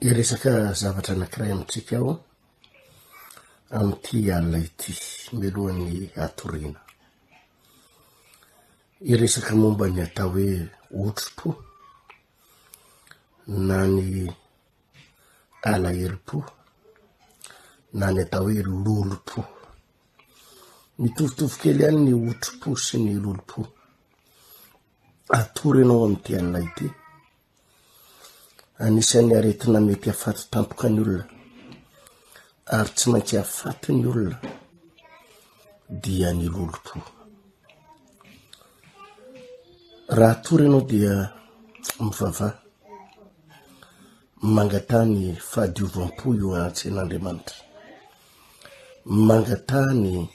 Iresaka zavatra anankiray amintsika ao amin'ity alina ity mialohan'ny atoriana. Iresaka momba ny atao hoe otro-po na ny alahelo-po na ny atao hoe lolo-po. Mitovitovy kely ihany ny otro-po sy ny lolo-po. Atory ianao amin'ity alina ity. Anisan'ny aretina mety afaty tampoka ny olona ary tsy maintsy afaty ny olona dia ny lolo-po. Raha atory ianao dia mivavah mangatany fahadiovam-po io anatsen'Andriamanitra, mangatany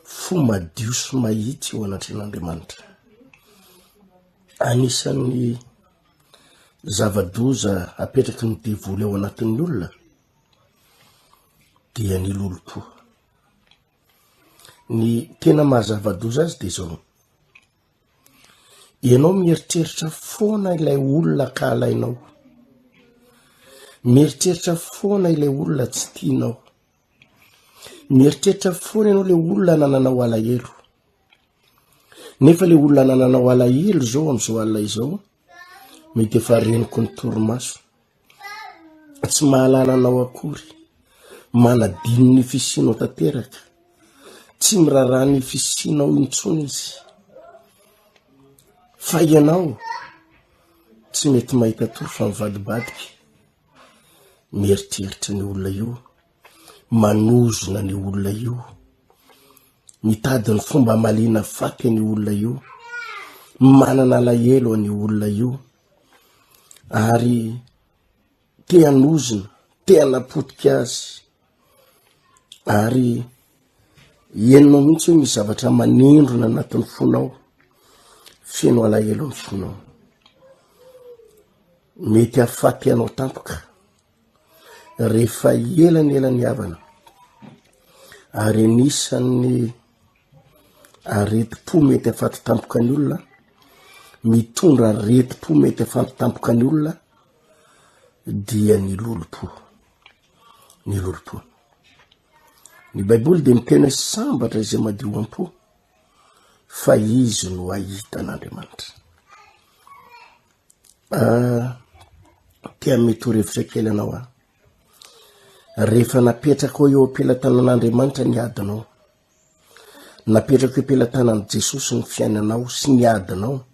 fo madio sy mahitsy io anatsen'Andriamanitra. Anisan'ny zava-doza apetraky ny devoly ao anatin'ny olona dia ny lolo-po. Ny tena mahazava-doza azy dia zao: ianao mieritreritra foana ilay olona ka alainao, mieritreritra foana ilay olona tsy tianao, mieritreritra foana ianao ilay olona nananao alahelo. Nefa ilay olona nananao alahelo zao amin'izao alina izao mety efa reniko ny torimaso, tsy mahalala anao akory, manadino ny fisianao tanteraka, tsy miraraha ny fisianao intsony izy. Fa ianao tsy mety mahita tory fa mivadibadiky, mieritreritra ny olona io, manozona ny olona io, mitady ny fomba malina faty ny olona io, manana alahelo ny olona io, ary te hanozona, te hanapotika azy, ary ienao mihitsy hoe misy zavatra manindrona anatin'ny fonao, feno alahelo ny fonao. Mety afaty anao tampoka rehefa elany havana, ary anisan'ny areti-po mety afaty tampoka ny olona, mitondra areti-po mety afaty tampoka ny olona dia ny lolo-po. Ny lolo-po. Ny Baiboly dia miteny hoe sambatra izay madio am-po fa izy no ahitan'Andriamanitra. Tia mety ho revitra kely anao rehefa napetraka eo am-pelatanan'Andriamanitra ny adinao, napetraka eo am-pelatanan'i Jesosy ny fiainanao sy ny adinao,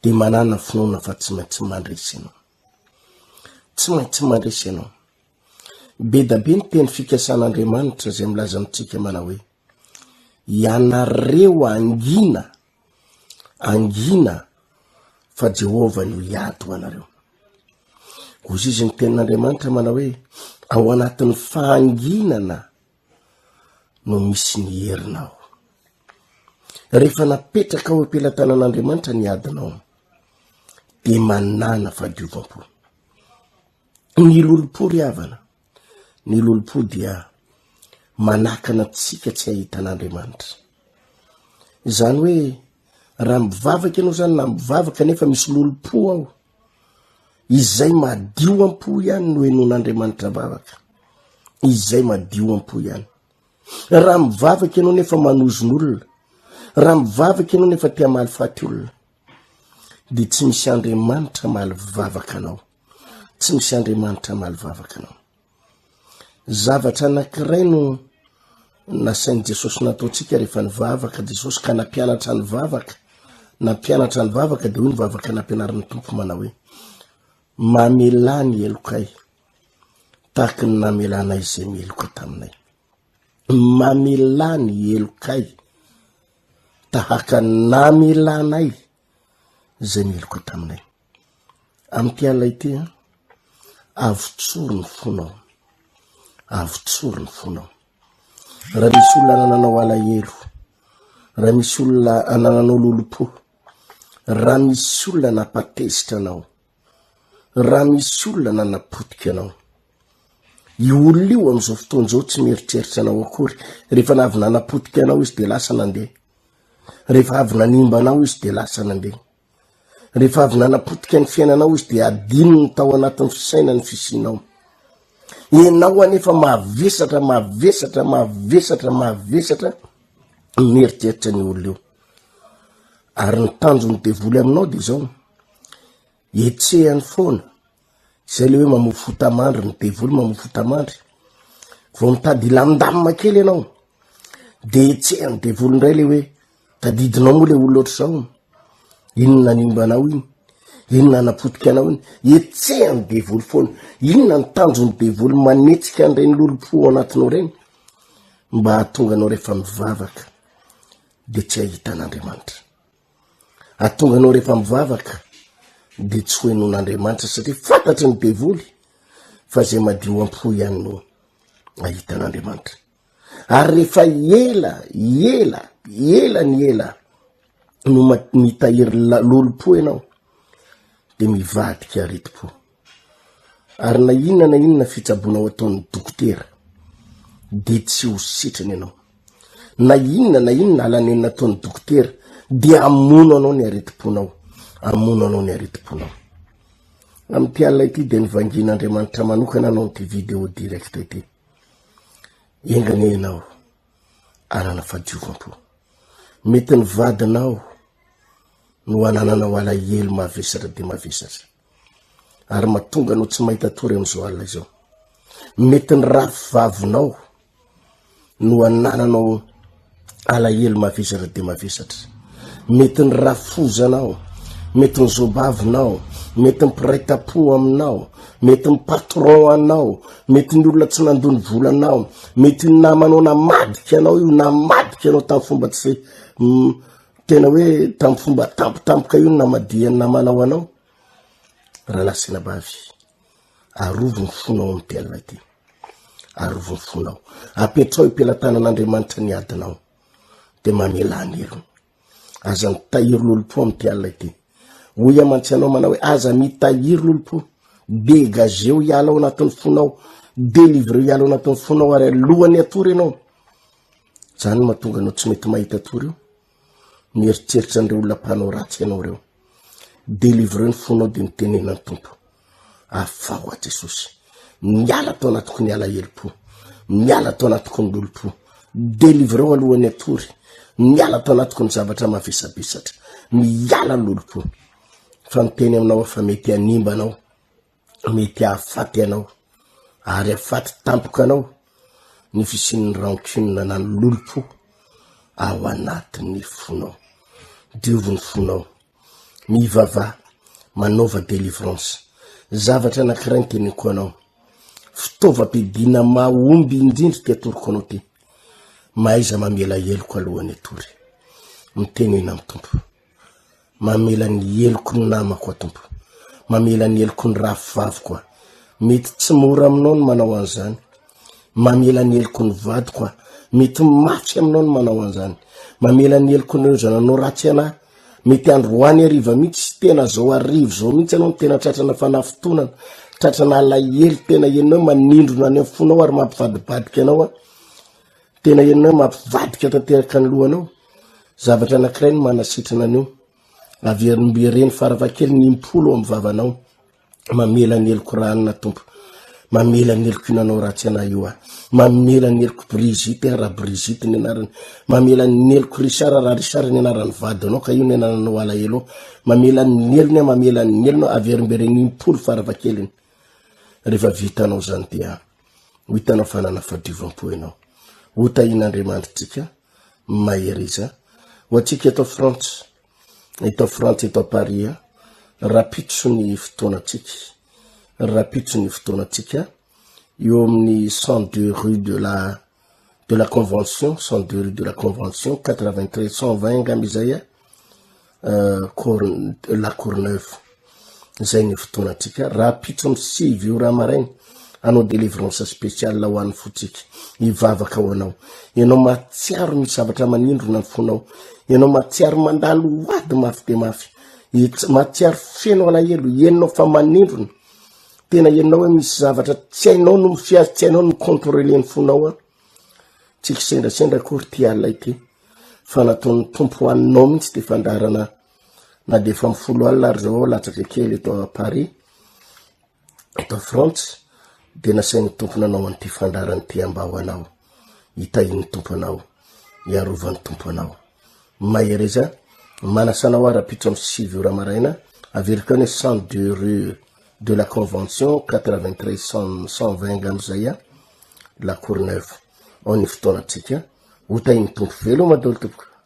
dia manana finoana fa tsy maintsy mandresy ianao, tsy maintsy mandresy ianao. Be da be ny teny fikasan'Andriamanitra izay milaza amintsika manao hoe: ianareo angina fa Jehova no hiady ho anareo. Ozy izy ny tenin'Andriamanitra manao hoe ao anatin'ny fahanginana no misy ny herinao. Rehefa napetraka ao am-pelatanan'Andriamanitra ny adinao dia manana fahadiovam-po. Ny lolo-po ry havana, ny lolo-po dia manakana antsika tsy ahitan'Andriamanitra. Izany hoe raha mivavaka ianao zany na mivavaka nefa misy lolo-po ao, izay madio am-po ihany no henon'Andriamanitra vavaka, izay madio am-po ihany. Raha mivavaka ianao nefa manozon'olona, raha mivavaka ianao nefa tia mahalifaty olona, dia tsy misy Andriamanitra mahalivavaka anao, tsy misy Andriamanitra mahalivavaka anao. Zavatra anankiray no nasain'i Jesosy nataontsika rehefa nivavaka Jesosy ka nampianatra ny vavaka, nampianatra ny vavaka dia hoy ny vavaka nampianarin'ny Tompo manao hoe: mamelà ny elokay tahaka ny namelanay izay mieloka taminay. Mamelà ny elokay tahaka ny namelanay izay mieloka taminay. Amin'ity alina ity avotsoro ny fonao, avotsoro ny fonao. Raha misy olona anananao alahelo, raha misy olona anananao lolo-po, raha misy olona napatezitra anao, raha misy olona nanapotika anao, io olona io amin'izao fotoan'izao tsy mieritreritra anao akory. Rehefa navy nanapotika anao izy dia lasa nandeha, rehefa avy nanimba anao izy dia lasa nandeha. rehefa avy nanapotika ny fiainanao izy de adino ny tao anatin'ny fisainany fisinao. Ianao anefa mavesatra mieritseritra ny olona io. Ary ny tanjony devoly aminao de zao, etsehany foana. Zay le hoe mamofo tamandry, ny devoly mamofo tamandry. Vao mitady ilamindamina kely ianao, de etsehany devoly ndray le hoe tadidinao moa le olona ohatr' zao. Inona nimbanao iny? Inona napotika anao iny? Etsehany devoly foana. Inona ny tanjony devoly manetsika an'ireny lolo-po anatinao reny? Mba hahatonga anao rehefa mivavaka de tsy ahita an'Andriamanitra. Hahatonga anao rehefa mivavaka de tsy ho henon'Andriamanitra, satria fantatry ny devoly fa zay madio am-po ihany no ahita an'Andriamanitra. Ary rehefa ela no mitahiry lolo-po ianao de mivadika areti-po. Ary na inona fitsabonao ataon'ny dokotera de tsy ho sitrany ianao. Na inona alanenina ataon'ny dokotera de amono anao ny areti-ponao. Amty alina ity de nivangin'Andriamanitra manokana anao ty video direct ity. Engane ianao anana fadiovampo. Mety ny vadinao no anananao alahelo mavesatra de mavesatra. Ary mahatonga anao tsy mahita tory am'izao alina izao. Mety ny rafivavinao no anananao alahelo mavesatra de mavesatra. Mety ny rafozanao, mety ny zobavinao, mety ny piraita-po aminao, mety ny patron anao, mety ny olona tsy nandony volanao, mety ny namanao namadika anao io, namadika anao tamin'ny fomba tsy tena hoe tamin'ny fomba tampotampoka io namadiany namanao anao. Raha lasina bavy, arovo ny fonao amty alina ity. Arovo ny fonao. Apetrao impelantanan'Andriamanitra ny adinao de mamelany elony. Aza mitahiry lolo-po amty alina ity. Hoy amantsy anao manao hoe aza mitahiry lolo-po, dégageo iala ao anatin'ny fonao, délivreo iala ao anatin'ny fonao, ary alohany atory ianao. Zany mahatonga anao tsy mety mahita atory io. Mieritseritra an'ireo olona mpanao ratsy ianao reo. Délivreo ny fonao de mitenena ny tompo. Afao a Jesosy. Miala tao anatiko ny alahelo-po. Miala tao anatiko ny lolo-po. Délivreo alohany atory. Miala tao anatiko ny zavatra mavesabesatra. Miala ny lolo-po. Fa miteny aminao fa mety animba anao, mety ahafaty anao, ary ahafaty tampoka anao ny fisin'ny rancune na ny lolo-po ao anatin'ny fonao. Diovy ny fonao. Mivava, manaova délivrance. Zavatra anankiray ny teniko anao. Fitaovam-piadiana mahomby indrindra ty atoroko anao ty. Maiza mamela heloko alohany atory. Mitenena amin'ny tompo. Mamela ny heloko ny namako a tompo. Mamela ny heloko ny rafivaviko. Mety tsy mora aminao ny manao an'izany. Mamela ny heloko ny vadiko. Mety mafy aminao ny manao an'izany. Mamela ny heloko ny zananao ratsy anahy. Mety androany ariva mihitsy, tena zao arivo zao mihitsy anao tena tratrana fanafitonana, tratrana alahelo, tena ianao manindrona any amin'ny fonao ary mampivadibadika anao. Tena ianao mampivadika tanteraka ny lohanao. Zavatra anankiray ny manasitrana anio. Averiny faravakely ny impolo amin'ny vavanao. Mamela ny heloko ranona tompo. Mamela ny heloko inanao ratsy anahy io. Mamela ny heloko Brigitte raha Brigitte ny anarany. Mamela ny heloko Richard raha Richard ny anarany vadinao ka io ny anananao alahelo. Mamela ny helony averimbereny impolo faravakeliny. Rehefa vitanao zany dia hitanao fanana fadiovampo ianao. Hotahin'Andriamanitra maheriza. Hoatsika eto France, eto Paris, rapitso ny fotoanatsika. Rapitso ny fotoanatsika. Eo amin'ny 102 rue de la Convention, 102 rue de la Convention, 93 120 Gambizaya, la Courneuve. Zay ny fotoanatsika. Rapitso amin'ny 6 ora marainy. Anao délivrance spéciale ho an'ny fotsika. Ivavaka ho anao. Ianao matsiaro misy zavatra manindrona ny fonao. Ianao matsiaro mandalo hoady mafy de mafy. Matsiaro feno alahelo. Ianao fa manindrona. Tena ianao hoe misy zavatra tsy hainao no mifiazy, tsy hainao no contrôler ny fonao. Tsika sendra kory ty alina ity. Fa nataon'ny tompo hoaninao mihitsy ty fandarana na de fa mifolo alina ary zao latsaky kely eto Paris eto France de nasainy tompony anao an'ity fandrarany ty ambao anao hitahiny tompo anao iarovany tompo anao mahereza manasanao ara-pitra amy 6 ora maraina averika hoe 102 rue de la Convention 93 120 gamzay la Courneuve ao ny fotoanatsika ho tahiny tompo velo madolo tompoko.